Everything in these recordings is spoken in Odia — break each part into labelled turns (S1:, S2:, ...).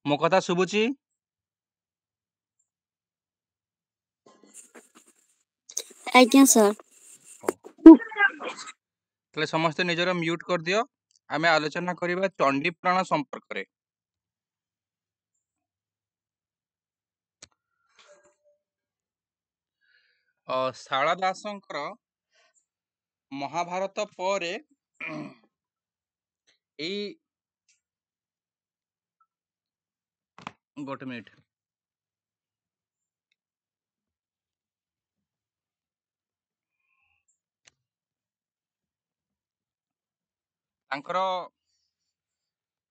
S1: ମୋ କଥା ଶୁଭୁଛି?
S2: ଆଜ୍ଞା ସାର୍।
S1: ହଉ, ତାହେଲେ ସମସ୍ତେ ନିଜର ମ୍ୟୁଟ୍ କରିଦିଅ। ଆମେ ଆଲୋଚନା କରିବା ଚଣ୍ଡୀ ପୁରାଣ ସମ୍ପର୍କରେ। ଶାରଳା ଦାସଙ୍କର ମହାଭାରତ ପରେ ଏଇ ଗୋଟେ ମିନିଟ୍ ତାଙ୍କର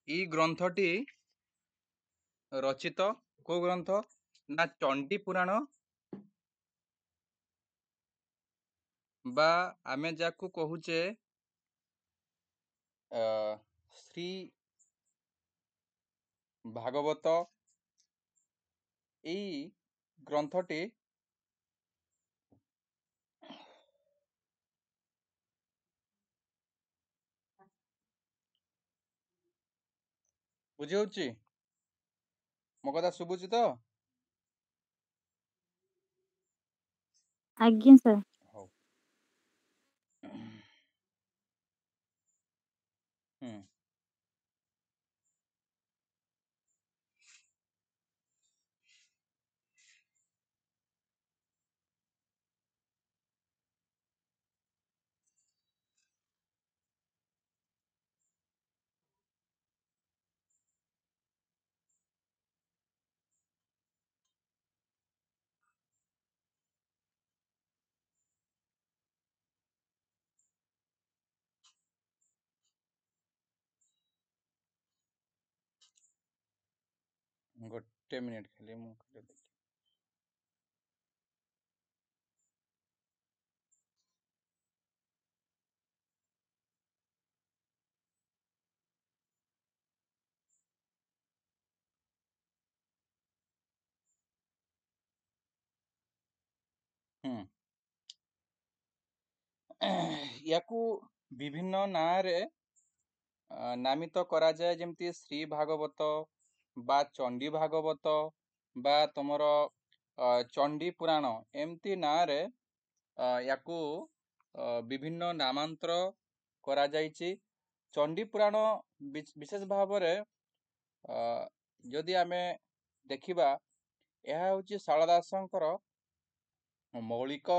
S1: ଏଇ ଗ୍ରନ୍ଥଟି ରଚିତ। କୋଉ ଗ୍ରନ୍ଥ ନା ଚଣ୍ଡୀ ପୁରାଣ, ବା ଆମେ ଯାକୁ କହୁଛେ ଶ୍ରୀ ଭାଗବତ। ଏଇ ଗ୍ରନ୍ଥଟି ବୁଝି ହଉଛି? ମୋ କଥା ଶୁଭୁଛି ତ?
S2: ଆଜ୍ଞା ସାର୍।
S1: ହଉ। ଗୋଟେ ମିନିଟ୍ ଖାଲି ମୁଁ ଦେଖି। ୟାକୁ ବିଭିନ୍ନ ନାଁରେ ନାମିତ କରାଯାଏ, ଯେମିତି ଶ୍ରୀ ଭାଗବତ ବା ଚଣ୍ଡୀ ଭାଗବତ ବା ତମର ଚଣ୍ଡୀ ପୁରାଣ, ଏମିତି ନାଁରେ ୟାକୁ ବିଭିନ୍ନ ନାମାନ୍ତର କରାଯାଇଛି। ଚଣ୍ଡୀ ପୁରାଣ ବିଶେଷ ଭାବରେ ଯଦି ଆମେ ଦେଖିବା, ଏହା ହେଉଛି ଶାରଳା ଦାସଙ୍କର ମୌଳିକ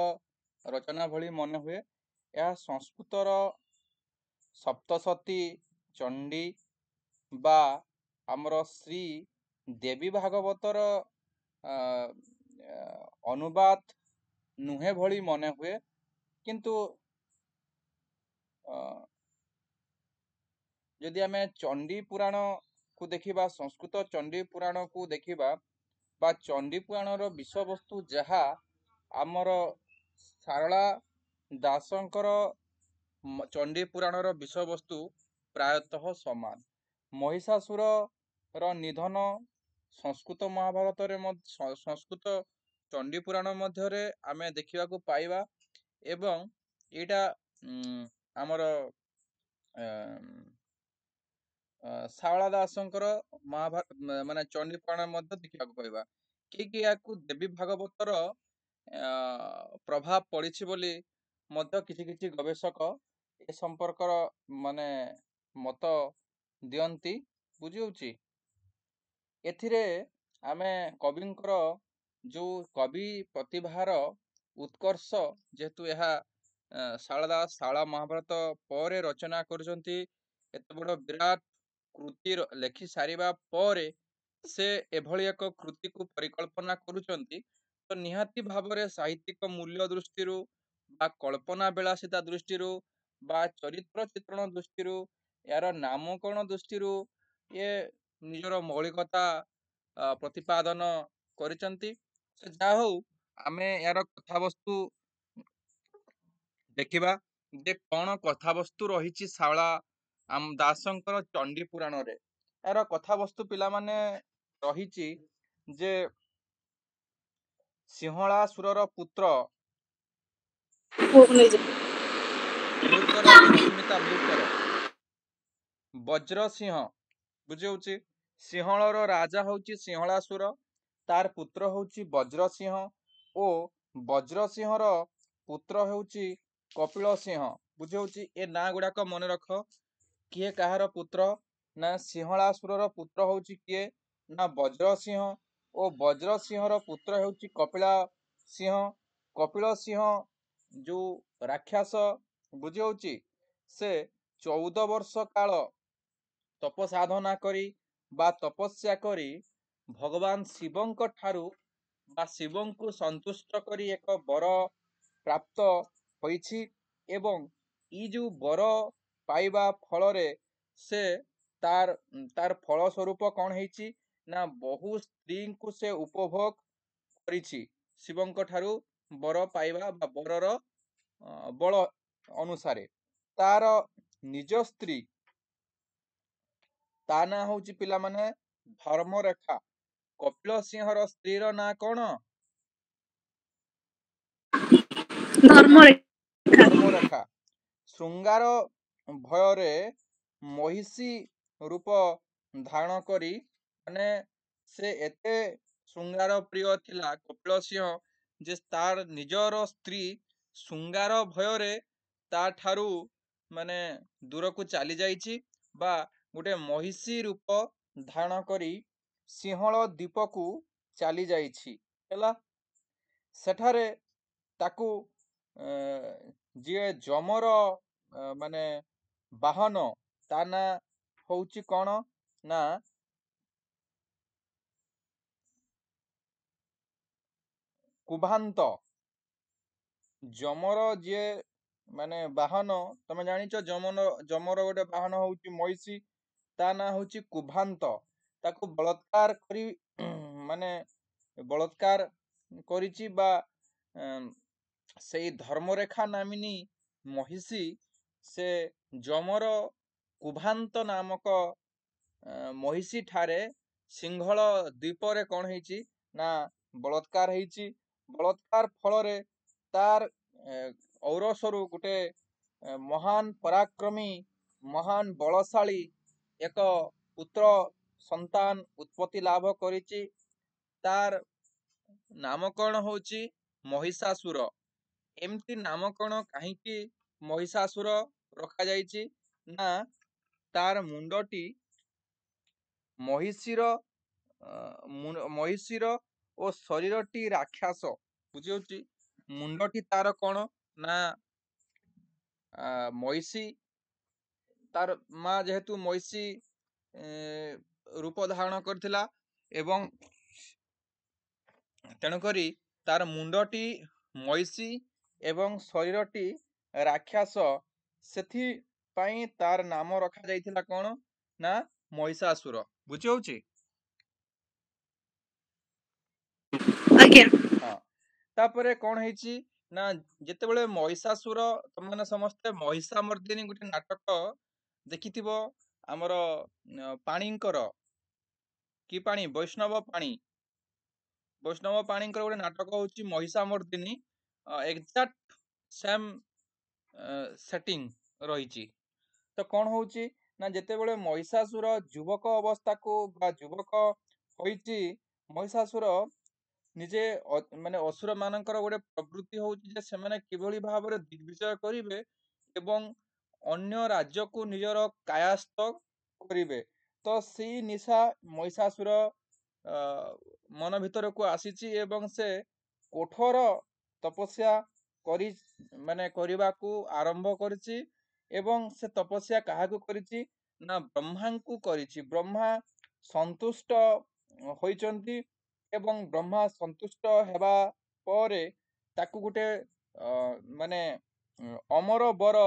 S1: ରଚନା ଭଳି ମନେ ହୁଏ। ଏହା ସଂସ୍କୃତର ସପ୍ତଶତୀ ଚଣ୍ଡୀ ବା ଆମର ଶ୍ରୀ ଦେବୀ ଭାଗବତର ଅନୁବାଦ ନୁହେଁ ଭଳି ମନେ ହୁଏ। କିନ୍ତୁ ଯଦି ଆମେ ଚଣ୍ଡୀ ପୁରାଣକୁ ଦେଖିବା, ସଂସ୍କୃତ ଚଣ୍ଡୀ ପୁରାଣକୁ ଦେଖିବା, ବା ଚଣ୍ଡୀ ପୁରାଣର ବିଷୟବସ୍ତୁ ଯାହା ଆମର ଶାରଳା ଦାସଙ୍କର ଚଣ୍ଡୀ ପୁରାଣର ବିଷୟବସ୍ତୁ ପ୍ରାୟତଃ ସମାନ। ମହିଷାସୁରର ନିଧନ ସଂସ୍କୃତ ମହାଭାରତରେ ସଂସ୍କୃତ ଚଣ୍ଡୀ ପୁରାଣ ମଧ୍ୟରେ ଆମେ ଦେଖିବାକୁ ପାଇବା, ଏବଂ ଏଇଟା ଆମର ଶାରଳା ଦାସଙ୍କର ମାନେ ଚଣ୍ଡୀ ପୁରାଣ ମଧ୍ୟ ଦେଖିବାକୁ ପାଇବା। କି ୟାକୁ ଦେବୀ ଭାଗବତର ପ୍ରଭାବ ପଡ଼ିଛି ବୋଲି ମଧ୍ୟ କିଛି କିଛି ଗବେଷକ ଏ ସମ୍ପର୍କର ମାନେ ମତ ଦିଅନ୍ତି। ବୁଝିହେଉଛି? ଏଥିରେ ଆମେ କବିଙ୍କର ଯୋଉ କବି ପ୍ରତିଭାର ଉତ୍କର୍ଷ, ଯେହେତୁ ଏହା ଶାରଳା ଦାସ ଶାରଳା ମହାଭାରତ ପରେ ରଚନା କରୁଛନ୍ତି, ଏତେ ବଡ଼ ବିରାଟ କୃତି ଲେଖି ସାରିବା ପରେ ସେ ଏଭଳି ଏକ କୃତିକୁ ପରିକଳ୍ପନା କରୁଛନ୍ତି, ତ ନିହାତି ଭାବରେ ସାହିତ୍ୟିକ ମୂଲ୍ୟ ଦୃଷ୍ଟିରୁ ବା କଳ୍ପନା ବିଳାସିତା ଦୃଷ୍ଟିରୁ ବା ଚରିତ୍ର ଚିତ୍ରଣ ଦୃଷ୍ଟିରୁ, ଏହାର ନାମକରଣ ଦୃଷ୍ଟିରୁ ଇଏ ନିଜର ମୌଳିକତା ପ୍ରତିପାଦନ କରିଛନ୍ତି। ଯାହା ହଉ, ଆମେ ଏହାର କଥାବସ୍ତୁ ଦେଖିବା ଯେ କଣ କଥାବସ୍ତୁ ରହିଛି ଶାରଳା ଦାସଙ୍କର ଚଣ୍ଡୀ ପୁରାଣରେ। ଏହାର କଥାବସ୍ତୁ ପିଲାମାନେ ରହିଛି ଯେ ସିଂହଳାସୁରର ପୁତ୍ର ମ୍ୟୁଟ୍ କର, ସସ୍ମିତା ମ୍ୟୁଟ୍ କର, ବଜ୍ରସିଂହ, ବୁଝି ହଉଛି, सिंहलर राजा होउची सिंहलासुर, तार पुत्र होउची वज्रसिंह ओ वज्रसिंहर पुत्र होउची कपिल सिंह। बुझाउची ए ना गुड़ाक मन रख। किए काହାର पुत्र ना सिंहलासुरर पुत्र होउची किए ना वज्रसिंह ओ वज्रसिंहर पुत्र होउची कपिला सिंह। कपिल सिंह जो राक्षस बुझाउची से 14 वर्ष काल तपसाधना करी बा तपस्या करी भगवान शिवଙ୍କ ଠାରୁ ବା ଶିବଙ୍କୁ ସନ୍ତୁଷ୍ଟ କରି ଏକ ବର ପ୍ରାପ୍ତ ହୋଇଛି ଏବଂ ଇ ଯୋଉ ବର ପାଇବା ଫଳରେ ସେ ତାର ଫଳ ସ୍ୱରୂପ କଣ ହେଇଛି ନା ବହୁ ସ୍ତ୍ରୀଙ୍କୁ ସେ ଉପଭୋଗ କରିଛି ଶିବଙ୍କ ଠାରୁ ବର ପାଇବା ବା ବରର ବଳ ଅନୁସାରେ। ତାର ନିଜ ସ୍ତ୍ରୀ ତା ନାଁ ହଉଛି ପିଲାମାନେ ଧର୍ମରେଖା। କପିଳ ସିଂହର ସ୍ତ୍ରୀର ନାଁ କଣ? ଧର୍ମରେଖା। ଶୃଙ୍ଗାର ଭୟରେ ମହିଷୀ ରୂପ ଧାରଣ କରି ମାନେ ସେ ଏତେ ଶୃଙ୍ଗାର ପ୍ରିୟ ଥିଲା କପିଳ ସିଂହ ଯେ ତାର ନିଜର ସ୍ତ୍ରୀ ଶୃଙ୍ଗାର ଭୟରେ ତା ଠାରୁ ମାନେ ଦୂରକୁ ଚାଲି ଯାଇଛି ବା ଗୋଟେ ମହିଷୀ ରୂପ ଧାରଣ କରି ସିଂହଳ ଦ୍ୱୀପକୁ ଚାଲି ଯାଇଛି ହେଲା। ସେଠାରେ ତାକୁ ଯିଏ ଯମର ମାନେ ବାହନ ତା ନାଁ ହଉଛି କଣ ନା କୁଭାନ୍ତ। ଯମର ଯିଏ ମାନେ ବାହନ ତମେ ଜାଣିଛ ଯମର ଗୋଟେ ବାହନ ହଉଛି ମହିଷୀ, ତା ନାଁ ହଉଛି କୁଭାନ୍ତ। ତାକୁ ବଳତ୍କାର କରି ମାନେ ବଳତ୍କାର କରିଛି ବା ସେଇ ଧର୍ମରେଖା ନାମିନୀ ମହିଷୀ ସେ ଯମର କୁଭାନ୍ତ ନାମକ ମହିଷୀ ଠାରେ ସିଂହଳ ଦ୍ୱୀପରେ କଣ ହେଇଛି ନା ବଳତ୍କାର ହେଇଛି। ବଳତ୍କାର ଫଳରେ ତାର ଔରସରୁ ଗୋଟେ ମହାନ ପରାକ୍ରମୀ ମହାନ ବଳଶାଳୀ ଏକ ପୁତ୍ର ସନ୍ତାନ ଉତ୍ପତ୍ତି ଲାଭ କରିଛି। ତାର ନାମକରଣ ହଉଛି ମହିଷାସୁର। ଏମିତି ନାମକରଣ କାହିଁକି ମହିଷାସୁର ରଖାଯାଇଛି ନା ତାର ମୁଣ୍ଡଟି ମହିଷୀର ଓ ଶରୀରଟି ରାକ୍ଷସ। ବୁଝିହଉଛି ମୁଣ୍ଡଟି ତାର କଣ ନା ମହିଷୀ, ତାର ମା ଯେହେତୁ ମହିଷୀ ରୂପ ଧାରଣ କରିଥିଲା ଏବଂ ତେଣୁକରି ତାର ମୁଣ୍ଡଟି ମହିଷୀ ଏବଂ ଶରୀରଟି ରାକ୍ଷସ, ସେଥିପାଇଁ ତାର ନାମ ରଖାଯାଇଥିଲା କଣ ନା ମହିଷାସୁର। ବୁଝିହଉଛି? ହଁ। ତାପରେ କଣ ହେଇଛି ନା ଯେତେବେଳେ ମହିଷାସୁର, ତମମାନେ ସମସ୍ତେ ମହିଷାମର୍ଦିନୀ ଗୋଟେ ନାଟକ ଦେଖିଥିବ ଆମର ପାଣିଙ୍କର, କି ପାଣି ବୈଷ୍ଣବ ପାଣିଙ୍କର ଗୋଟେ ନାଟକ ହଉଛି ମହିଷାମର୍ଦିନୀ। ଏକ୍ସାକ୍ଟ ସେମ୍ ସେଟିଂ ରହିଛି। ତ କଣ ହଉଛି ନା ଯେତେବେଳେ ମହିଷାସୁର ଯୁବକ ଅବସ୍ଥାକୁ ବା ଯୁବକ ହୋଇଛି, ମହିଷାସୁର ନିଜେ ମାନେ ଅସୁର ମାନଙ୍କର ଗୋଟେ ପ୍ରବୃତ୍ତି ହଉଛି ଯେ ସେମାନେ କିଭଳି ଭାବରେ ଦିଗ୍ବିଜୟ କରିବେ ଏବଂ ଅନ୍ୟ ରାଜ୍ୟକୁ ନିଜର କାୟାସ୍ଥ କରିବେ। ତ ସେଇ ନିଶା ମହିଷାସୁର ମନ ଭିତରକୁ ଆସିଛି ଏବଂ ସେ କଠୋର ତପସ୍ୟା କରି ମାନେ କରିବାକୁ ଆରମ୍ଭ କରିଛି ଏବଂ ସେ ତପସ୍ୟା କାହାକୁ କରିଛି ନା ବ୍ରହ୍ମାଙ୍କୁ କରିଛି। ବ୍ରହ୍ମା ସନ୍ତୁଷ୍ଟ ହୋଇଛନ୍ତି ଏବଂ ବ୍ରହ୍ମା ସନ୍ତୁଷ୍ଟ ହେବା ପରେ ତାକୁ ଗୋଟେ ମାନେ ଅମର ବର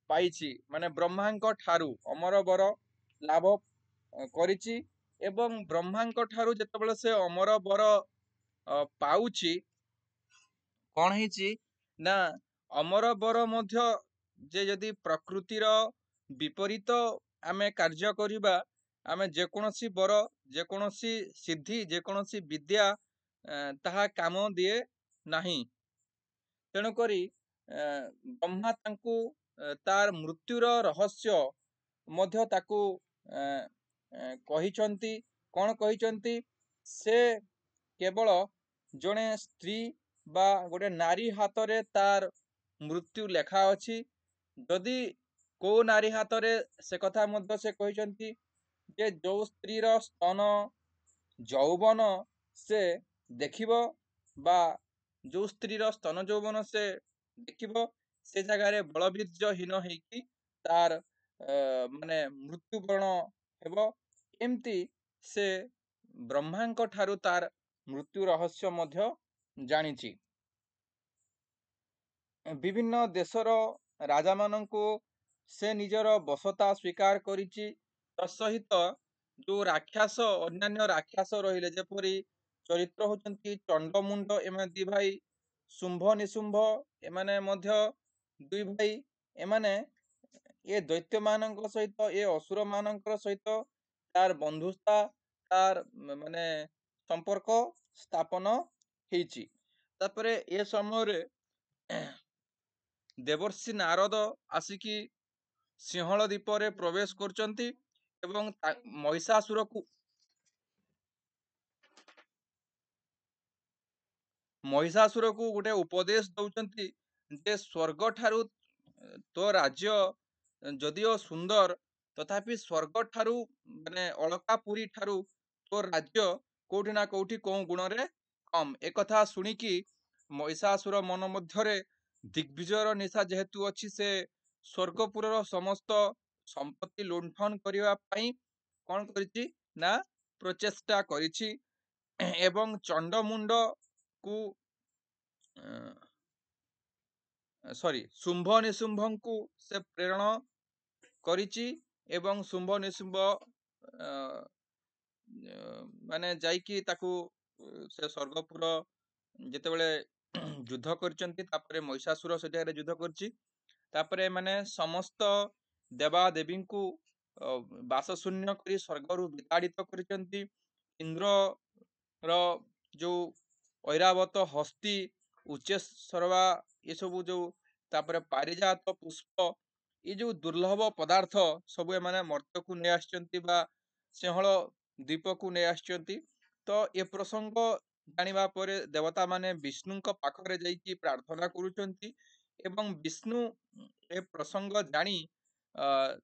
S1: ପାଇଛି, ମାନେ ବ୍ରହ୍ମାଙ୍କ ଠାରୁ ଅମର ବର ଲାଭ କରିଛି ଏବଂ ବ୍ରହ୍ମାଙ୍କ ଠାରୁ ଯେତେବେଳେ ସେ ଅମର ବର ପାଉଛି, କଣ ହେଇଛି ନା ଅମର ବର ମଧ୍ୟ ଯେ ଯଦି ପ୍ରକୃତିର ବିପରୀତ ଆମେ କାର୍ଯ୍ୟ କରିବା, ଆମେ ଯେକୌଣସି ବର, ଯେକୌଣସି ସିଦ୍ଧି, ଯେକୌଣସି ବିଦ୍ୟା ତାହା କାମ ଦିଏ ନାହିଁ। ତେଣୁକରି ବ୍ରହ୍ମା ତାଙ୍କୁ ତାର ମୃତ୍ୟୁର ରହସ୍ୟ ମଧ୍ୟ ତାକୁ କହିଛନ୍ତି କ'ଣ କହିଛନ୍ତି ସେ କେବଳ ଜଣେ ସ୍ତ୍ରୀ ବା ଗୋଟେ ନାରୀ ହାତରେ ତାର ମୃତ୍ୟୁ ଲେଖା ଅଛି। ଯଦି କୋଉ ନାରୀ ହାତରେ ସେ କଥା ମଧ୍ୟ ସେ କହିଛନ୍ତି ଯେ ଯୋଉ ସ୍ତ୍ରୀର ସ୍ତନ ଯୌବନ ସେ ଦେଖିବ ବା ଯୋଉ ସ୍ତ୍ରୀର ସ୍ତନ ଯୌବନ ସେ ଦେଖିବ ସେ ଜାଗାରେ ବଳବୀର୍ଯ୍ୟହୀନ ହେଇକି ତାର ମାନେ ମୃତ୍ୟୁବରଣ ହେବ। ଏମିତି ସେ ବ୍ରହ୍ମାଙ୍କ ଠାରୁ ତାର ମୃତ୍ୟୁ ରହସ୍ୟ ମଧ୍ୟ ଜାଣିଛି। ବିଭିନ୍ନ ଦେଶର ରାଜାମାନଙ୍କୁ ସେ ନିଜର ବସତା ସ୍ୱୀକାର କରିଛି। ତା ସହିତ ଯୋଉ ରାକ୍ଷାସ ଅନ୍ୟାନ୍ୟ ରାକ୍ଷାସ ରହିଲେ ଯେପରି ଚରିତ୍ର ହଉଛନ୍ତି ଚଣ୍ଡମୁଣ୍ଡ ଏମାନେ ଦି ଭାଇ, ଶୁମ୍ଭ ନିଶୁମ୍ଭ ଏମାନେ ମଧ୍ୟ ଦୁଇ ଭାଇ। ଏମାନେ ଏ ଦୈତ୍ୟ ମାନଙ୍କ ସହିତ ଏ ଅସୁର ମାନଙ୍କର ସହିତ ତାର ବନ୍ଧୁତା ତାର ମାନେ ସମ୍ପର୍କ ସ୍ଥାପନ ହେଇଛି। ତାପରେ ଏ ସମୟରେ ଦେବର୍ଷି ନାରଦ ଆସିକି ସିଂହଳ ଦ୍ୱୀପରେ ପ୍ରବେଶ କରୁଛନ୍ତି ଏବଂ ମହିଷାସୁରକୁ ଗୋଟେ ଉପଦେଶ ଦଉଛନ୍ତି ଯେ ସ୍ୱର୍ଗ ଠାରୁ ତୋ ରାଜ୍ୟ ଯଦିଓ ସୁନ୍ଦର ତଥାପି ସ୍ୱର୍ଗ ଠାରୁ ମାନେ ଅଳକାପୁରୀ ଠାରୁ ତୋ ରାଜ୍ୟ କୋଉଠି ନା କୋଉଠି କୋଉ ଗୁଣରେ କମ୍। ଏକଥା ଶୁଣିକି ମହିଷାସୁର ମନ ମଧ୍ୟରେ ଦିଗ୍ବିଜୟର ନିଶା ଯେହେତୁ ଅଛି ସେ ସ୍ୱର୍ଗପୁରର ସମସ୍ତ ସମ୍ପତ୍ତି ଲୁଣ୍ଠନ କରିବା ପାଇଁ କ'ଣ କରିଛି ନା ପ୍ରଚେଷ୍ଟା କରିଛି ଏବଂ ଚଣ୍ଡମୁଣ୍ଡକୁ ଶୁମ୍ଭ ନିଶୁମ୍ଭଙ୍କୁ ସେ ପ୍ରେରଣ କରିଛି ଏବଂ ଶୁମ୍ଭ ନିଶୁମ୍ଭ ମାନେ ଯାଇକି ତାକୁ ସେ ସ୍ୱର୍ଗପୁର ଯେତେବେଳେ ଯୁଦ୍ଧ କରିଛନ୍ତି ତାପରେ ମହିଷାସୁର ସେଠାରେ ଯୁଦ୍ଧ କରିଛି। ତାପରେ ମାନେ ସମସ୍ତ ଦେବାଦେବୀଙ୍କୁ ବାସଶୂନ୍ୟ କରି ସ୍ୱର୍ଗରୁ ବିତାଡ଼ିତ କରିଛନ୍ତି। ଇନ୍ଦ୍ରର ଯୋଉ ଐରାବତ ହସ୍ତି ଉଚ୍ଚେଶ୍ରବା ଏସବୁ ଯୋଉ ତାପରେ ପାରିଜାତ ପୁଷ୍ପ ଏ ଯୋଉ ଦୁର୍ଲଭ ପଦାର୍ଥ ସବୁ ଏମାନେ ମର୍ତ୍ତ୍ୟକୁ ନେଇ ଆସିଛନ୍ତି ବା ସିଂହଳ ଦ୍ୱୀପକୁ ନେଇ ଆସିଛନ୍ତି। ତ ଏ ପ୍ରସଙ୍ଗ ଜାଣିବା ପରେ ଦେବତା ମାନେ ବିଷ୍ଣୁଙ୍କ ପାଖରେ ଯାଇକି ପ୍ରାର୍ଥନା କରୁଛନ୍ତି ଏବଂ ବିଷ୍ଣୁ ଏ ପ୍ରସଙ୍ଗ ଜାଣି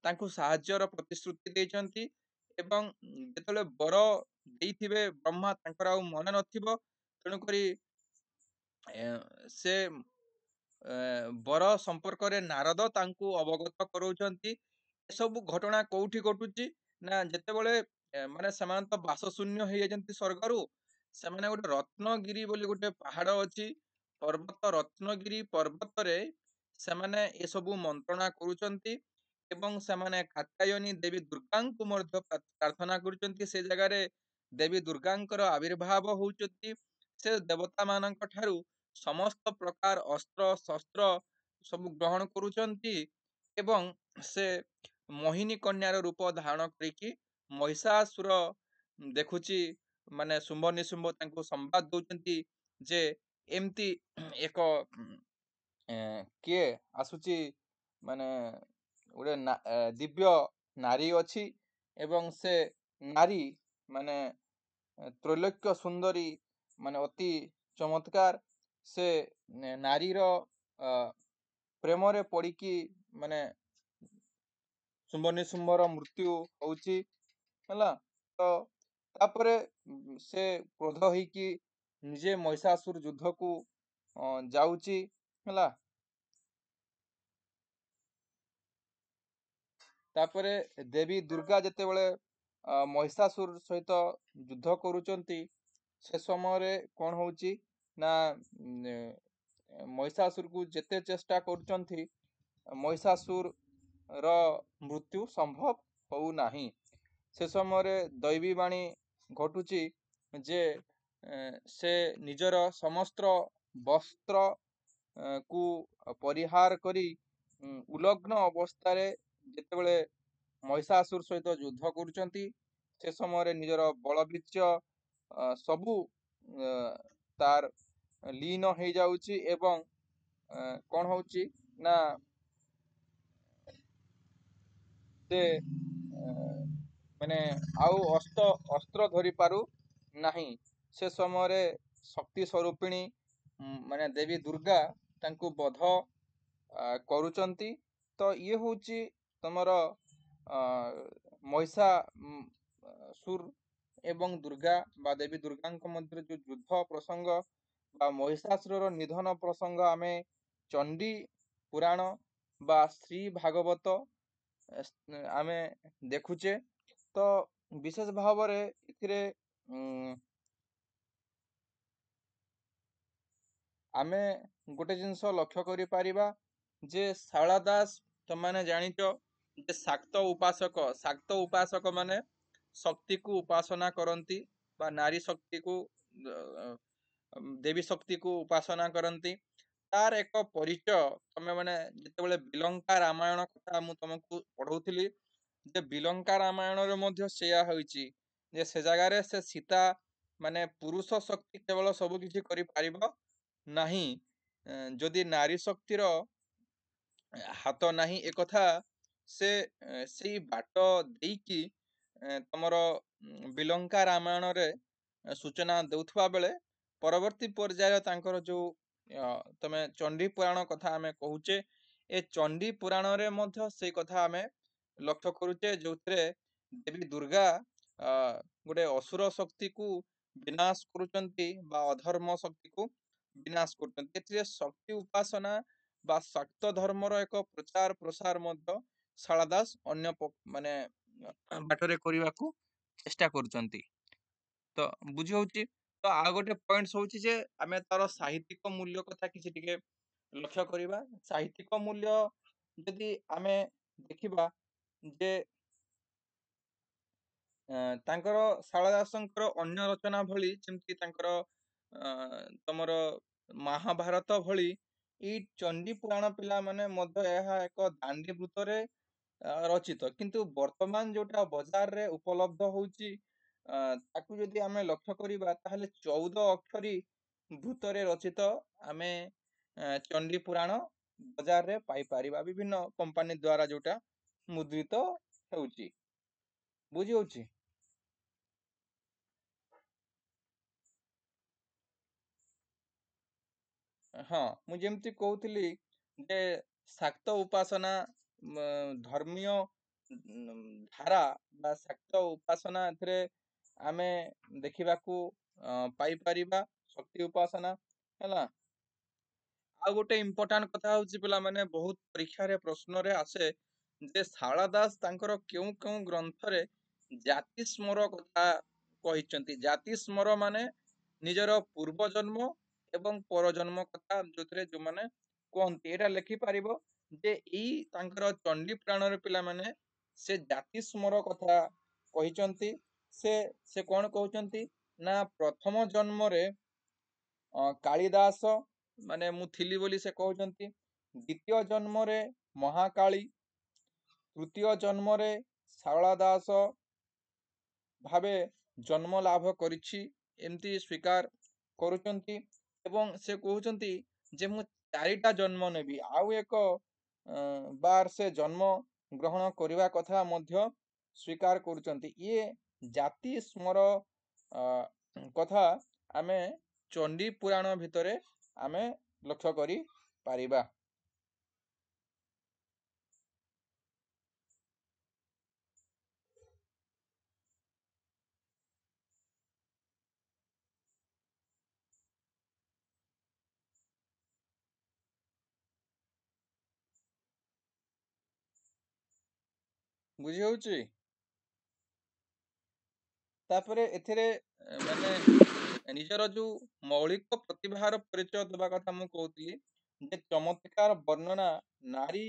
S1: ତାଙ୍କୁ ସାହାଯ୍ୟର ପ୍ରତିଶ୍ରୁତି ଦେଇଛନ୍ତି ଏବଂ ଯେତେବେଳେ ବର ଦେଇଥିବେ ବ୍ରହ୍ମା ତାଙ୍କର ଆଉ ମନେ ନଥିବ ତେଣୁକରି ସେ ବର ସମ୍ପର୍କରେ ନାରଦ ତାଙ୍କୁ ଅବଗତ କରାଉଛନ୍ତି। ଏସବୁ ଘଟଣା କୋଉଠି ଘଟୁଛି ନା ଯେତେବେଳେ ମାନେ ସେମାନେ ତ ବାସଶୂନ୍ୟ ହେଇଯାଇଛନ୍ତି ସ୍ୱର୍ଗରୁ ସେମାନେ ଗୋଟେ ରତ୍ନଗିରି ବୋଲି ଗୋଟେ ପାହାଡ ଅଛି ପର୍ବତ ରତ୍ନଗିରି ପର୍ବତରେ ସେମାନେ ଏସବୁ ମନ୍ତ୍ରଣା କରୁଛନ୍ତି ଏବଂ ସେମାନେ କାତ୍ୟାୟନୀ ଦେବୀ ଦୁର୍ଗାଙ୍କୁ ମଧ୍ୟ ପ୍ରାର୍ଥନା କରୁଛନ୍ତି। ସେ ଜାଗାରେ ଦେବୀ ଦୁର୍ଗାଙ୍କର ଆବିର୍ଭାବ ହଉଛନ୍ତି। ସେ ଦେବତା ମାନଙ୍କ ଠାରୁ ସମସ୍ତ ପ୍ରକାର ଅସ୍ତ୍ର ଶସ୍ତ୍ର ସବୁ ଗ୍ରହଣ କରୁଛନ୍ତି ଏବଂ ସେ ମୋହିନୀ କନ୍ୟାର ରୂପ ଧାରଣ କରିକି ମହିଷାସୁର ଦେଖୁଛି ମାନେ ଶୁମ୍ଭ ନିଶୁମ୍ଭ ତାଙ୍କୁ ସମ୍ବାଦ ଦଉଛନ୍ତି ଯେ ଏମିତି ଏକ କିଏ ଆସୁଛି ମାନେ ଗୋଟେ ଦିବ୍ୟ ନାରୀ ଅଛି ଏବଂ ସେ ନାରୀ ମାନେ ତ୍ରୈଲୋକ୍ୟ ସୁନ୍ଦରୀ ମାନେ ଅତି ଚମତ୍କାର। ସେ ନାରୀର ପ୍ରେମରେ ପଡ଼ିକି ମାନେ ଶୁମ୍ଭ ନିଶୁମ୍ଭର ମୃତ୍ୟୁ ହଉଛି ହେଲା। ତ ତାପରେ ସେ କ୍ରୋଧ ହେଇକି ନିଜେ ମହିଷାସୁର ଯୁଦ୍ଧକୁ ଯାଉଛି ହେଲା। ତାପରେ ଦେବୀ ଦୁର୍ଗା ଯେତେବେଳେ ମହିଷାସୁର ସହିତ ଯୁଦ୍ଧ କରୁଛନ୍ତି ସେ ସମୟରେ କ'ଣ ହଉଛି ନା ମହିଷାସୁରକୁ ଯେତେ ଚେଷ୍ଟା କରୁଛନ୍ତି ମହିଷାସୁର ର ମୃତ୍ୟୁ ସମ୍ଭବ ହଉନାହିଁ। ସେ ସମୟରେ ଦୈବୀ ବାଣୀ ଘଟୁଛି ଯେ ସେ ନିଜର ସମସ୍ତ ବସ୍ତ୍ର କୁ ପରିହାର କରି ଉଲଗ୍ନ ଅବସ୍ଥାରେ ଯେତେବେଳେ ମହିଷାସୁର ସହିତ ଯୁଦ୍ଧ କରୁଛନ୍ତି ସେ ସମୟରେ ନିଜର ବଳବୀର୍ଯ୍ୟ ସବୁ ତାର ଲୀନ ହେଇଯାଉଛି ଏବଂ କ'ଣ ହଉଛି ନା ସେ ମାନେ ଆଉ ଅସ୍ତ୍ର ଧରି ପାରୁ ନାହିଁ। ସେ ସମୟରେ ଶକ୍ତି ସ୍ୱରୂପିଣୀ ମାନେ ଦେବୀ ଦୁର୍ଗା ତାଙ୍କୁ ବଧ କରୁଛନ୍ତି। ତ ଇଏ ହଉଛି ତମର ମହିଷାସୁର ଏବଂ ଦୁର୍ଗା ବା ଦେବୀ ଦୁର୍ଗାଙ୍କ ମଧ୍ୟରେ ଯୋଉ ଯୁଦ୍ଧ ପ୍ରସଙ୍ଗ ବା ମହିଷାସୁରର ନିଧନ ପ୍ରସଙ୍ଗ ଆମେ ଚଣ୍ଡୀ ପୁରାଣ ବା ଶ୍ରୀ ଭାଗବତ ଆମେ ଦେଖୁଛେ। ତ ବିଶେଷ ଭାବରେ ଏଥିରେ ଆମେ ଗୋଟେ ଜିନିଷ ଲକ୍ଷ୍ୟ କରିପାରିବା ଯେ ଶାରଳା ଦାସ, ତମାନେ ଜାଣିଛ ଯେ ଶାକ୍ତ ଉପାସକ ମାନେ ଶକ୍ତିକୁ ଉପାସନା କରନ୍ତି ବା ନାରୀ ଶକ୍ତିକୁ ଦେବୀ ଶକ୍ତିକୁ ଉପାସନା କରନ୍ତି। ତାର ଏକ ପରିଚୟ ତମେ ମାନେ ଯେତେବେଳେ ବିଲଙ୍କା ରାମାୟଣ କଥା ମୁଁ ତମକୁ ପଢଉଥିଲି ଯେ ବିଲଙ୍କା ରାମାୟଣରେ ମଧ୍ୟ ସେୟା ହୋଇଛି ଯେ ସେ ଜାଗାରେ ସେ ସୀତା ମାନେ ପୁରୁଷ ଶକ୍ତି କେବଳ ସବୁ କିଛି କରିପାରିବ ନାହିଁ, ଯଦି ନାରୀ ଶକ୍ତିର ହାତ ନାହିଁ ଏକଥା ସେ ସେଇ ବାଟ ଦେଇକି ତମର ବିଲଙ୍କା ରାମାୟଣରେ ସୂଚନା ଦେଉଥିବା ବେଳେ ପରବର୍ତ୍ତୀ ପର୍ଯ୍ୟାୟ ତାଙ୍କର ଯୋଉ ତମେ ଚଣ୍ଡୀ ପୁରାଣ କଥା ଆମେ କହୁଛେ, ଏ ଚଣ୍ଡୀ ପୁରାଣରେ ମଧ୍ୟ ସେଇ କଥା ଆମେ ଲକ୍ଷ୍ୟ କରୁଛେ ଯୋଉଥିରେ ଦେବୀ ଦୁର୍ଗା ଗୋଟେ ଅସୁର ଶକ୍ତିକୁ ବିନାଶ କରୁଛନ୍ତି ବା ଅଧର୍ମ ଶକ୍ତିକୁ ବିନାଶ କରୁଛନ୍ତି। ଏଥିରେ ଶକ୍ତି ଉପାସନା ବା ଶାକ୍ତ ଧର୍ମର ଏକ ପ୍ରଚାର ପ୍ରସାର ମଧ୍ୟ ଶାରଳା ଦାସ ଅନ୍ୟ ମାନେ ବାଟରେ କରିବାକୁ ଚେଷ୍ଟା କରୁଛନ୍ତି। ତ ବୁଝି ହଉଛି। ତ ଆଉ ଗୋଟେ ପଏଣ୍ଟ ହଉଛି ଯେ ଆମେ ତାର ସାହିତ୍ୟିକ ମୂଲ୍ୟ କଥା କିଛି ଟିକେ ଲକ୍ଷ୍ୟ କରିବା। ସାହିତ୍ୟିକ ମୂଲ୍ୟ ଯଦି ଆମେ ଦେଖିବା ଯେ ତାଙ୍କର ଶାରଳା ଦାସଙ୍କର ଅନ୍ୟ ରଚନା ଭଳି ଯେମିତି ତାଙ୍କର ତମର ମହାଭାରତ ଭଳି ଏଇ ଚଣ୍ଡୀ ପୁରାଣ ପିଲାମାନେ ମଧ୍ୟ ଏହା ଏକ ଦାଣ୍ଡି ବୃତ୍ତରେ ରଚିତ, କିନ୍ତୁ ବର୍ତ୍ତମାନ ଯୋଉଟା ବଜାରରେ ଉପଲବ୍ଧ ହଉଛି ତାକୁ ଯଦି ଆମେ ଲକ୍ଷ୍ୟ କରିବା ତାହେଲେ 14 ଅକ୍ଷରୀ ଭୂତରେ ରଚିତ ଆମେ ଚଣ୍ଡୀ ପୁରାଣ ବଜାରରେ ପାଇପାରିବା ବିଭିନ୍ନ କମ୍ପାନୀ ଦ୍ଵାରା ଯୋଉଟା ମୁଦ୍ରିତ ହେଉଛି। ବୁଝି ହଉଛି। ହଁ, ମୁଁ ଯେମିତି କହୁଥିଲି ଯେ ଶାକ୍ତ ଉପାସନା ଧର୍ମୀୟ ଧାରା ବା ଶାକ୍ତ ଉପାସନା ଏଥିରେ ଆମେ ଦେଖିବାକୁ ପାଇପାରିବା ଶକ୍ତି ଉପାସନା ହେଲା। ଆଉ ଗୋଟେ ଇମ୍ପୋର୍ଟାଣ୍ଟ କଥା ହଉଛି ପିଲାମାନେ ବହୁତ ପରୀକ୍ଷାରେ ପ୍ରଶ୍ନରେ ଆସେ ଯେ ଶାରଳା ଦାସ ତାଙ୍କର କେଉଁ କେଉଁ ଗ୍ରନ୍ଥରେ ଜାତି ସ୍ମର କଥା କହିଛନ୍ତି। ଜାତି ସ୍ମର ମାନେ ନିଜର ପୂର୍ବ ଜନ୍ମ ଏବଂ ପରଜନ୍ମ କଥା ଯୋଉଥିରେ ଯୋଉମାନେ କୁହନ୍ତି, ଏଇଟା ଲେଖିପାରିବ ଯେ ଏଇ ତାଙ୍କର ଚଣ୍ଡୀ ପୁରାଣର ପିଲାମାନେ ସେ ଜାତି ସ୍ମର କଥା କହିଛନ୍ତି। ସେ ସେ କଣ କହୁଛନ୍ତି ନା ପ୍ରଥମ ଜନ୍ମରେ କାଳିଦାସ ମାନେ ମୁଁ ଥିଲି ବୋଲି ସେ କହୁଛନ୍ତି, ଦ୍ୱିତୀୟ ଜନ୍ମରେ ମହାକାଳୀ, ତୃତୀୟ ଜନ୍ମରେ ଶାରଳା ଦାସ ଭାବେ ଜନ୍ମ ଲାଭ କରିଛି ଏମିତି ସ୍ୱୀକାର କରୁଛନ୍ତି। ଏବଂ ସେ କହୁଛନ୍ତି ଯେ ମୁଁ 4ଟା ଜନ୍ମ ନେବି, ଆଉ ଏକ ବାର ସେ ଜନ୍ମ ଗ୍ରହଣ କରିବା କଥା ମଧ୍ୟ ସ୍ୱୀକାର କରୁଛନ୍ତି। ଇଏ ଜାତି ସ୍ମର କଥା ଆମେ ଚଣ୍ଡୀ ପୁରାଣ ଭିତରେ ଆମେ ଲକ୍ଷ୍ୟ କରି ପାରିବା। ବୁଝି ହଉଛି। ତାପରେ ଏଥିରେ ମାନେ ନିଜର ଯୋଉ ମୌଳିକ ପ୍ରତିଭାର ପରିଚୟ ଦେବା କଥା ମୁଁ କହୁଥିଲି ଯେ ଚମତ୍କାର ବର୍ଣ୍ଣନା ନାରୀ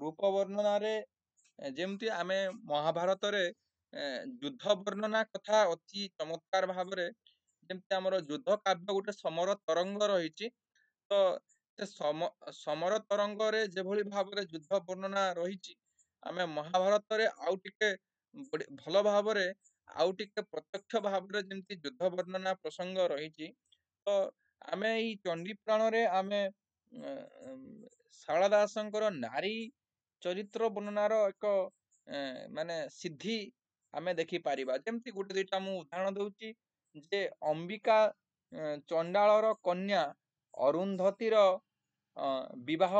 S1: ରୂପ ବର୍ଣ୍ଣନାରେ ଯେମିତି ଆମେ ମହାଭାରତରେ ଯୁଦ୍ଧ ବର୍ଣ୍ଣନା କଥା ଅତି ଚମତ୍କାର ଭାବରେ ଯେମିତି ଆମର ଯୁଦ୍ଧ କାବ୍ୟ ଗୋଟେ ସମର ତରଙ୍ଗ ରହିଛି, ତ ସେ ସମର ତରଙ୍ଗରେ ଯେଭଳି ଭାବରେ ଯୁଦ୍ଧ ବର୍ଣ୍ଣନା ରହିଛି ଆମେ ମହାଭାରତରେ ଆଉ ଟିକେ ଭଲ ଭାବରେ ଆଉ ଟିକେ ପ୍ରତ୍ୟକ୍ଷ ଭାବରେ ଯେମିତି ଯୁଦ୍ଧ ବର୍ଣ୍ଣନା ପ୍ରସଙ୍ଗ ରହିଛି, ତ ଆମେ ଏଇ ଚଣ୍ଡୀ ପୁରାଣରେ ଆମେ ଶାରଳା ଦାସଙ୍କର ନାରୀ ଚରିତ୍ର ବର୍ଣ୍ଣନାର ଏକ ମାନେ ସିଦ୍ଧି आमे देखि पारिबा। जेमति गुटे दुईटा मु उदाहरण दउची जे अंबिका चंडाळर कन्या अरुंधतीर विवाह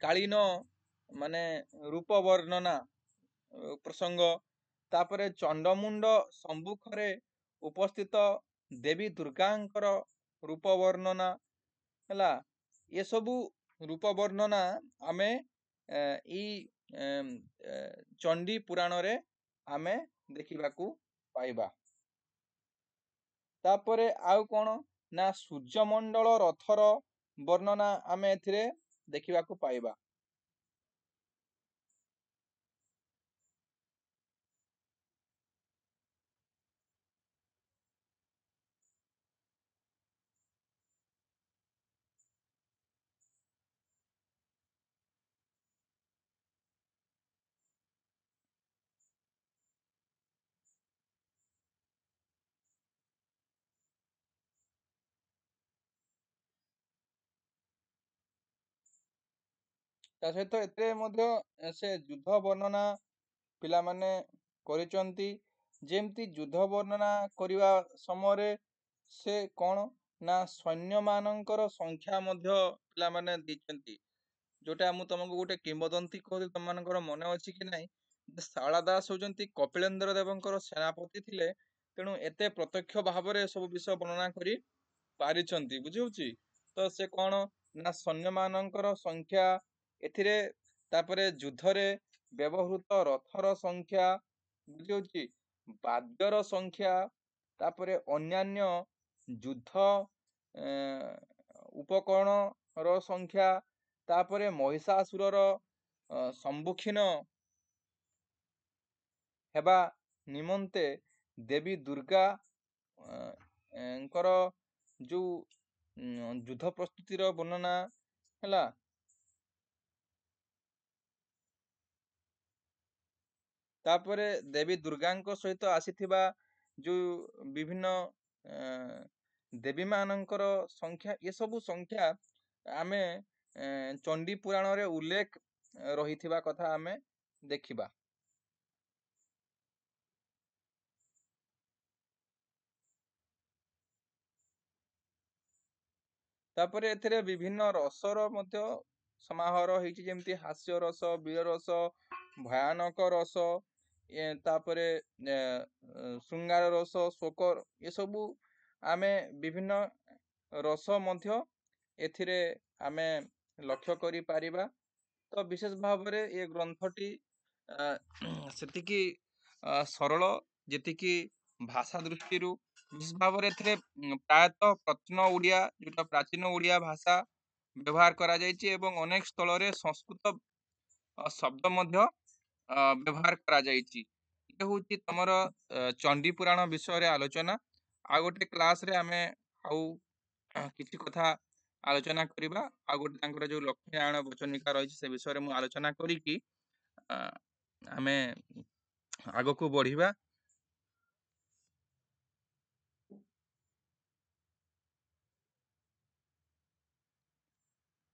S1: कालीन माने रूप वर्णना प्रसंग, तापरे चंडमुंड सम्मुखरे उपस्थित देवी दुर्गांकर रूप वर्णना हला। ये सबु रूप वर्णना आमे ई चंडी पुराण रे आमे देखिबाकू पाइबा। तापरे आउ कोन ना सूर्यमंडल रथर वर्णना आमे एथिरे देखिबाकू पाइबा। ता सहित एते मध्य से युद्ध वर्णना पिला माने करिचंती। जेमती युद्ध वर्णना करिवा समय से कोन ना सैन्य मानकर संख्या मध्य पिला माने दिचंती। जोटा मु तुमको गोटे किंबदंती कहली तुम मानकर मन अछि कि नाही, शारदा दास होजंती कपिलेंद्र देवंकर सेनापति थिले, तेणु एते प्रत्यक्ष भावरे सब विषय वर्णना करी पारिचंती। बुझी होची तो से कोन ना सैन्य मानकर संख्या एथिरे, तापरे युद्धरे व्यवहृत रथर संख्या, बुझी होची बाद्यर संख्या, तापरे अन्यान्य युद्ध उपकरण रो संख्या, तापरे महिषासुरर सम्मुखीन हेबा निमन्ते देवी दुर्गा एंकर जो युद्ध प्रस्तुतिर वर्णना हला। तापरे देवी दुर्गांक सहित आसीथिबा जो विभिन्न देवी मानकर संख्या, ये सब संख्या आमे चंडी पुराण रे उल्लेख रहिथिबा कथा आमे देखिबा। तापरे एथिरे विभिन्न रसर मध्य समाहार होइछि, जेमति हास्य रस, वीर रस, भयानक रस, तापरे श्रृंगार रस, शोक, ये सबु आमे विभिन्न रस मध्य एथिरे आमे लक्ष्य करि पारिबा। तो विशेष भावरे ये ग्रंथटी सेतिकी सरल, जेतिकी भाषा दृष्टि विशेष भाव एथिरे प्रायतः प्राचीन ओडिया, जोटा प्राचीन ओडिया भाषा व्यवहार करा जायछि एवं अनेक स्थल रे संस्कृत शब्द मध्य व्यवहार करा जायछि। ये होछि तमर चंडी पुराण विषय रे आलोचना। आ गोटे क्लास रे आमे आउ किछि कथा आलोचना करिबा। आ गोटे तांकर जो लक्ष्मीनारायण वचनिका रहिछि से विषय रे मु आलोचना करी कि आमे आगो को बढ़िबा।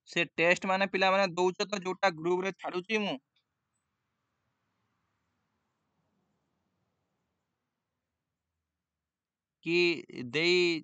S1: से टेस्ट माने पिला माने दउछ तो जोटा ग्रुप रे छाडुची मु कि देई